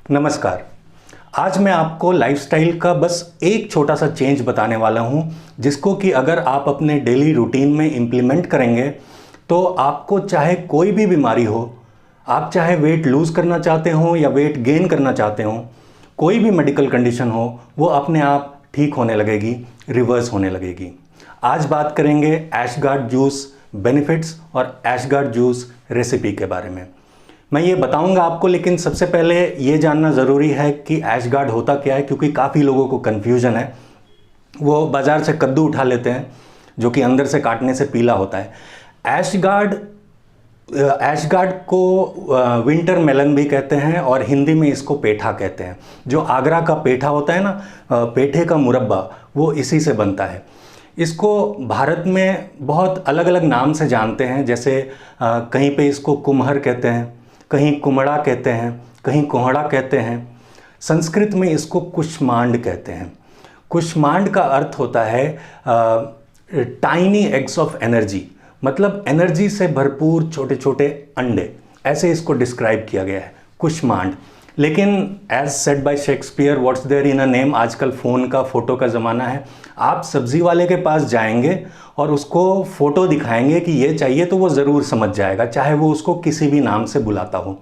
नमस्कार। आज मैं आपको लाइफस्टाइल का बस एक छोटा सा चेंज बताने वाला हूं, जिसको कि अगर आप अपने डेली रूटीन में इम्प्लीमेंट करेंगे तो आपको चाहे कोई भी बीमारी हो, आप चाहे वेट लूज़ करना चाहते हो या वेट गेन करना चाहते हो, कोई भी मेडिकल कंडीशन हो, वो अपने आप ठीक होने लगेगी, रिवर्स होने लगेगी। आज बात करेंगे ऐशगार्ड जूस बेनिफिट्स और ऐशगार्ड जूस रेसिपी के बारे में। मैं ये बताऊंगा आपको, लेकिन सबसे पहले ये जानना ज़रूरी है कि ऐशगार्ड होता क्या है, क्योंकि काफ़ी लोगों को कन्फ्यूजन है। वो बाज़ार से कद्दू उठा लेते हैं जो कि अंदर से काटने से पीला होता है। ऐशगार्ड को विंटर मेलन भी कहते हैं और हिंदी में इसको पेठा कहते हैं। जो आगरा का पेठा होता है ना, पेठे का मुरब्बा, वो इसी से बनता है। इसको भारत में बहुत अलग अलग नाम से जानते हैं, जैसे कहीं पे इसको कुम्हर कहते हैं, कहीं कुमड़ा कहते हैं, कहीं कोहड़ा कहते हैं। संस्कृत में इसको कुष्मांड कहते हैं। कुष्मांड का अर्थ होता है टाइनी एग्स ऑफ एनर्जी, मतलब एनर्जी से भरपूर छोटे छोटे अंडे, ऐसे इसको डिस्क्राइब किया गया है, कुष्मांड। लेकिन as said by Shakespeare, what's there in a name. आजकल फ़ोन का फ़ोटो का ज़माना है। आप सब्ज़ी वाले के पास जाएंगे और उसको फ़ोटो दिखाएंगे कि ये चाहिए, तो वो ज़रूर समझ जाएगा, चाहे वो उसको किसी भी नाम से बुलाता हो।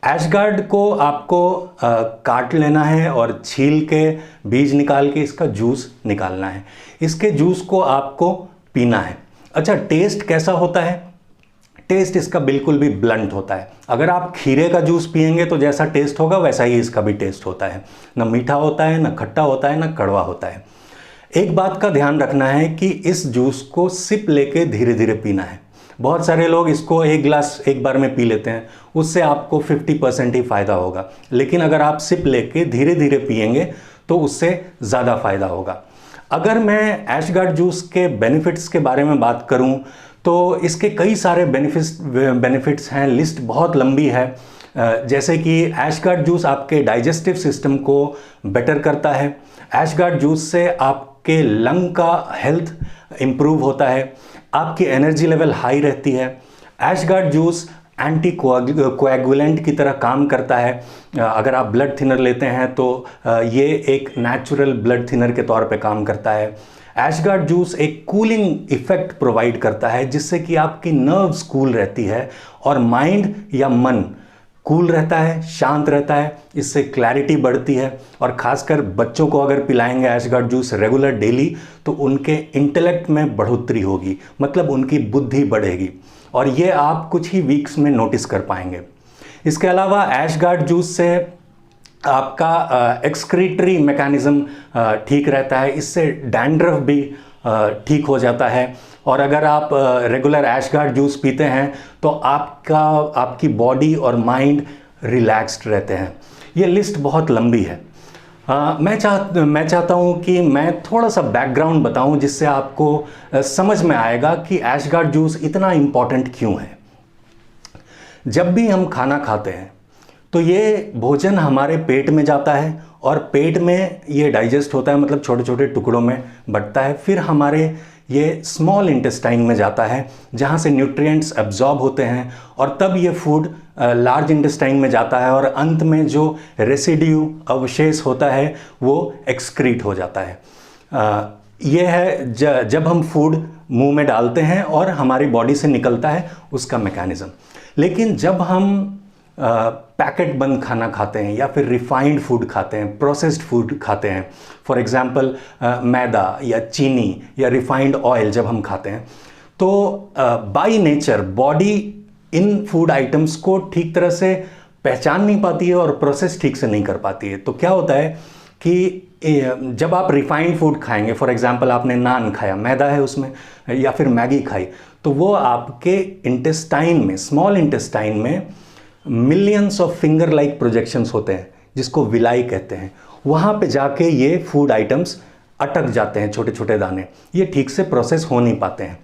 ऐशगार्ड को आपको काट लेना है और छील के बीज निकाल के इसका जूस निकालना है। इसके जूस को आपको पीना है। अच्छा, टेस्ट कैसा होता है? टेस्ट इसका बिल्कुल भी ब्लंट होता है। अगर आप खीरे का जूस पिएंगे तो जैसा टेस्ट होगा वैसा ही इसका भी टेस्ट होता है। ना मीठा होता है, ना खट्टा होता है, ना कड़वा होता है। एक बात का ध्यान रखना है कि इस जूस को सिप लेके धीरे धीरे पीना है। बहुत सारे लोग इसको एक गिलास एक बार में पी लेते हैं, उससे आपको 50% ही फ़ायदा होगा। लेकिन अगर आप सिप लेके धीरे धीरे पिएंगे तो उससे ज़्यादा फ़ायदा होगा। अगर मैं ऐशगार्ड जूस के बेनिफिट्स के बारे में बात करूं तो इसके कई सारे बेनिफिट्स हैं, लिस्ट बहुत लंबी है। जैसे कि ऐशगार्ड जूस आपके डाइजेस्टिव सिस्टम को बेटर करता है। ऐशगार्ड जूस से आपके लंग का हेल्थ इम्प्रूव होता है, आपकी एनर्जी लेवल हाई रहती है। ऐशगार्ड जूस एंटी कोएगुलेंट की तरह काम करता है। अगर आप ब्लड थिनर लेते हैं तो ये एक नेचुरल ब्लड थिनर के तौर पे काम करता है। ऐशगार्ड जूस एक कूलिंग इफेक्ट प्रोवाइड करता है, जिससे कि आपकी नर्व्स कूल रहती है और माइंड या मन कूल रहता है, शांत रहता है। इससे क्लैरिटी बढ़ती है। और ख़ासकर बच्चों को अगर पिलाएंगे ऐशगार्ड जूस रेगुलर डेली तो उनके इंटेलेक्ट में बढ़ोतरी होगी, मतलब उनकी बुद्धि बढ़ेगी, और ये आप कुछ ही वीक्स में नोटिस कर पाएंगे। इसके अलावा ऐशगार्ड जूस से आपका एक्सक्रीटरी मैकेनिज़्म ठीक रहता है। इससे डैंड्रफ भी ठीक हो जाता है। और अगर आप रेगुलर ऐशगार्ड जूस पीते हैं तो आपकी बॉडी और माइंड रिलैक्स्ड रहते हैं। ये लिस्ट बहुत लंबी है। मैं चाहता हूँ कि मैं थोड़ा सा बैकग्राउंड बताऊँ, जिससे आपको समझ में आएगा कि ऐशगार्ड जूस इतना इम्पॉर्टेंट क्यों है। जब भी हम खाना खाते हैं तो ये भोजन हमारे पेट में जाता है और पेट में ये डाइजेस्ट होता है, मतलब छोटे छोटे टुकड़ों में बंटता है। फिर हमारे ये स्मॉल इंटेस्टाइन में जाता है, जहाँ से न्यूट्रिएंट्स एब्जॉर्ब होते हैं, और तब ये फूड लार्ज इंटेस्टाइन में जाता है और अंत में जो रेसिड्यू अवशेष होता है वो एक्सक्रीट हो जाता है। ये है जब हम फूड मुंह में डालते हैं और हमारी बॉडी से निकलता है उसका मैकेनिज़्म। लेकिन जब हम पैकेट बंद खाना खाते हैं या फिर रिफाइंड फूड खाते हैं, प्रोसेस्ड फूड खाते हैं, फॉर एग्जांपल मैदा या चीनी या रिफाइंड ऑयल जब हम खाते हैं, तो by nature body in food items को ठीक तरह से पहचान नहीं पाती है और प्रोसेस ठीक से नहीं कर पाती है। तो क्या होता है कि जब आप रिफाइंड फूड खाएंगे, फॉर एग्जांपल आपने नान खाया, मैदा है उसमें, या फिर मैगी खाई, तो वो आपके इंटेस्टाइन में, स्मॉल इंटेस्टाइन में millions of finger like projections होते हैं, जिसको विलाई कहते हैं। वहाँ पे जाके ये फूड आइटम्स अटक जाते हैं, छोटे छोटे दाने, ये ठीक से प्रोसेस हो नहीं पाते हैं,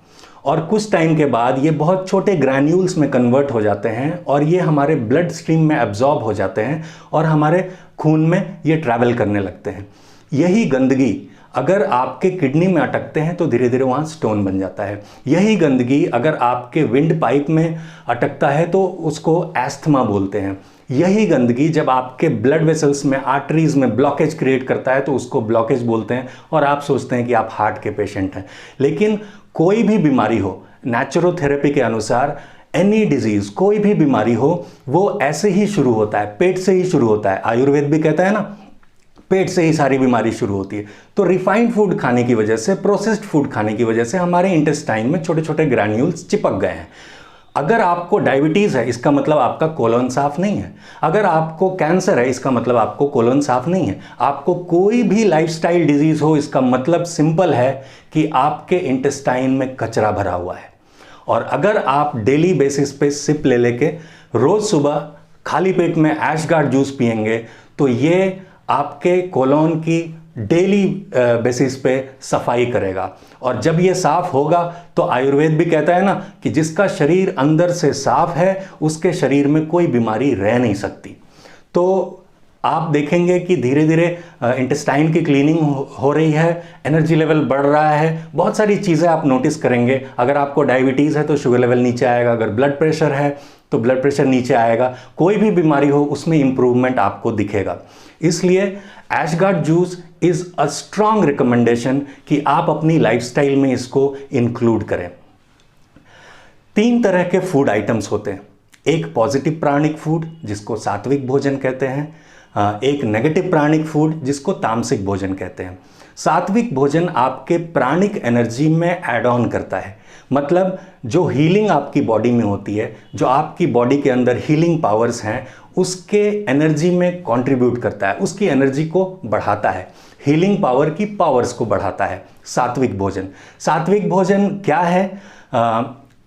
और कुछ टाइम के बाद ये बहुत छोटे ग्रैन्यूल्स में कन्वर्ट हो जाते हैं और ये हमारे ब्लड स्ट्रीम में एब्जॉर्ब हो जाते हैं और हमारे खून में ये ट्रैवल करने लगते हैं। यही गंदगी अगर आपके किडनी में अटकते हैं तो धीरे धीरे वहाँ स्टोन बन जाता है। यही गंदगी अगर आपके विंड पाइप में अटकता है तो उसको एस्थमा बोलते हैं। यही गंदगी जब आपके ब्लड वेसल्स में, आर्टरीज में ब्लॉकेज क्रिएट करता है तो उसको ब्लॉकेज बोलते हैं, और आप सोचते हैं कि आप हार्ट के पेशेंट हैं। लेकिन कोई भी बीमारी हो, नेचुरोथेरेपी के अनुसार एनी डिजीज, कोई भी बीमारी हो, वो ऐसे ही शुरू होता है, पेट से ही शुरू होता है। आयुर्वेद भी कहता है ना, पेट से ही सारी बीमारी शुरू होती है। तो रिफाइंड फूड खाने की वजह से, प्रोसेस्ड फूड खाने की वजह से हमारे इंटेस्टाइन में छोटे छोटे ग्रैन्यूल्स चिपक गए हैं। अगर आपको डायबिटीज़ है, इसका मतलब आपका कोलन साफ नहीं है। अगर आपको कैंसर है, इसका मतलब आपको कोलन साफ नहीं है। आपको कोई भी लाइफस्टाइल डिजीज़ हो, इसका मतलब सिंपल है कि आपके इंटेस्टाइन में कचरा भरा हुआ है। और अगर आप डेली बेसिस पे सिप ले लेके रोज़ सुबह खाली पेट में ऐशगार्ड जूस पिएंगे तो ये आपके कोलोन की डेली बेसिस पे सफाई करेगा। और जब ये साफ होगा तो आयुर्वेद भी कहता है ना कि जिसका शरीर अंदर से साफ है उसके शरीर में कोई बीमारी रह नहीं सकती। तो आप देखेंगे कि धीरे धीरे इंटेस्टाइन की क्लीनिंग हो रही है, एनर्जी लेवल बढ़ रहा है, बहुत सारी चीज़ें आप नोटिस करेंगे। अगर आपको डायबिटीज़ है तो शुगर लेवल नीचे आएगा, अगर ब्लड प्रेशर है तो ब्लड प्रेशर नीचे आएगा, कोई भी बीमारी हो उसमें इंप्रूवमेंट आपको दिखेगा। इसलिए ash gourd juice is a strong recommendation कि आप अपनी लाइफस्टाइल में इसको इंक्लूड करें। 3 तरह के फूड आइटम्स होते हैं। एक पॉजिटिव प्राणिक फूड जिसको सात्विक भोजन कहते हैं, एक नेगेटिव प्राणिक फूड जिसको तामसिक भोजन कहते हैं। सात्विक भोजन आपके प्राणिक एनर्जी में ऐड ऑन करता है, मतलब जो हीलिंग आपकी बॉडी में होती है, जो आपकी बॉडी के अंदर हीलिंग पावर्स हैं, उसके एनर्जी में कंट्रीब्यूट करता है, उसकी एनर्जी को बढ़ाता है, हीलिंग पावर की पावर्स को बढ़ाता है सात्विक भोजन। सात्विक भोजन क्या है?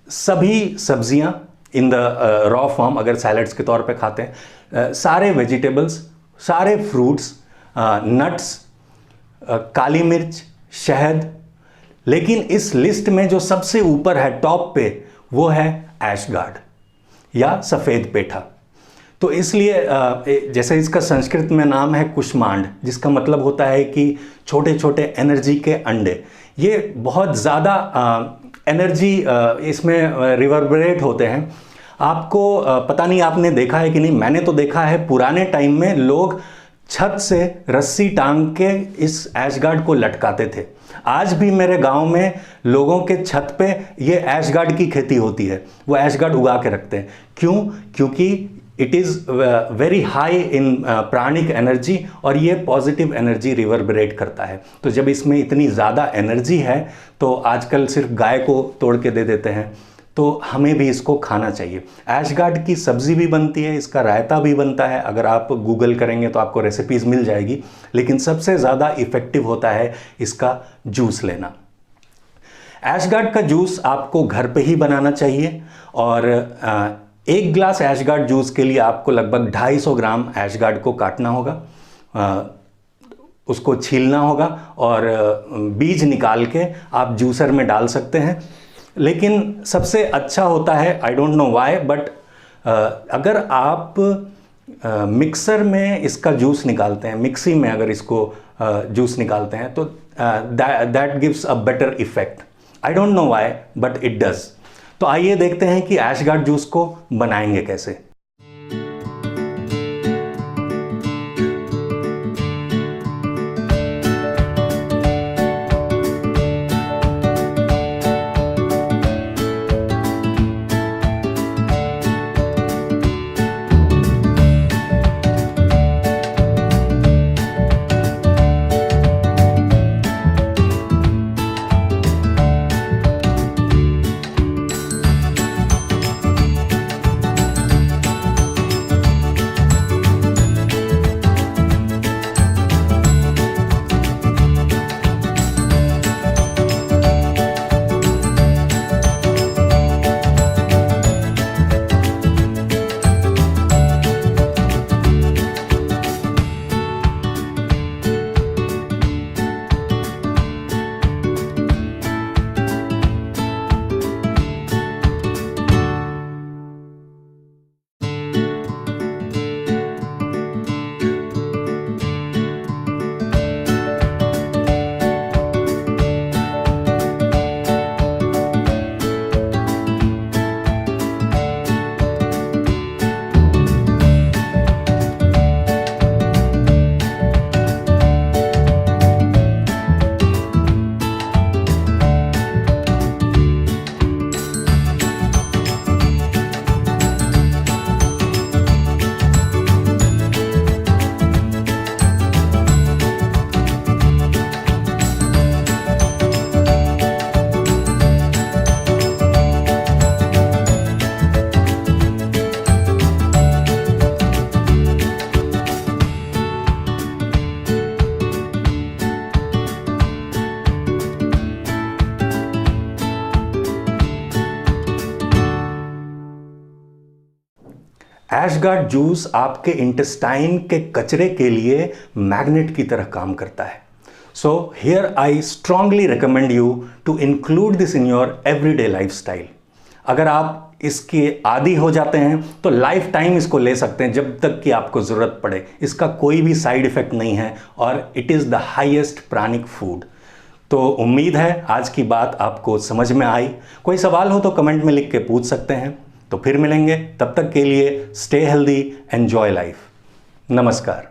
सभी सब्जियां इन द रॉ फॉर्म, अगर सैलड्स के तौर पे खाते हैं, सारे वेजिटेबल्स, सारे फ्रूट्स, नट्स, काली मिर्च, शहद। लेकिन इस लिस्ट में जो सबसे ऊपर है, टॉप पे, वो है ऐशगार्ड या सफ़ेद पेठा। तो इसलिए जैसे इसका संस्कृत में नाम है कुष्मांड, जिसका मतलब होता है कि छोटे छोटे एनर्जी के अंडे। ये बहुत ज़्यादा एनर्जी इसमें रिवर्बरेट होते हैं। आपको पता नहीं आपने देखा है कि नहीं, मैंने तो देखा है पुराने टाइम में लोग छत से रस्सी टांग के इस ऐशगार्ड को लटकाते थे। आज भी मेरे गांव में लोगों के छत पे ये ऐशगार्ड की खेती होती है, वो ऐशगार्ड उगा के रखते हैं। क्यों? क्योंकि it is very high in pranic energy और ये पॉजिटिव एनर्जी रिवर्बरेट करता है। तो जब इसमें इतनी ज़्यादा एनर्जी है तो आजकल सिर्फ गाय को तोड़ के दे देते हैं, तो हमें भी इसको खाना चाहिए। ऐशगार्ड की सब्ज़ी भी बनती है, इसका रायता भी बनता है, अगर आप गूगल करेंगे तो आपको रेसिपीज़ मिल जाएगी। लेकिन सबसे ज़्यादा इफ़ेक्टिव होता है इसका जूस लेना। ऐशगार्ड का जूस आपको घर पे ही बनाना चाहिए और 1 ग्लास ऐशगार्ड जूस के लिए आपको लगभग 250 ग्राम ऐशगार्ड को काटना होगा, उसको छीलना होगा और बीज निकाल के आप जूसर में डाल सकते हैं। लेकिन सबसे अच्छा होता है, I don't know why, but अगर आप मिक्सर में इसका जूस निकालते हैं, मिक्सी में अगर इसको जूस निकालते हैं तो that gives a better effect. I don't know why but it does. तो आइए देखते हैं कि ऐशगार्ड जूस को बनाएंगे कैसे। ऐशगार्ड जूस आपके इंटेस्टाइन के कचरे के लिए मैग्नेट की तरह काम करता है। So here I strongly recommend you to include this in your everyday lifestyle. अगर आप इसके आदी हो जाते हैं तो लाइफ टाइम इसको ले सकते हैं जब तक कि आपको ज़रूरत पड़े। इसका कोई भी साइड इफ़ेक्ट नहीं है और it is the highest pranic food. तो उम्मीद है आज की बात आपको समझ में आई। कोई सवाल हो तो कमेंट में लिख के पूछ सकते हैं। तो फिर मिलेंगे, तब तक के लिए स्टे हेल्दी, एंजॉय लाइफ। नमस्कार।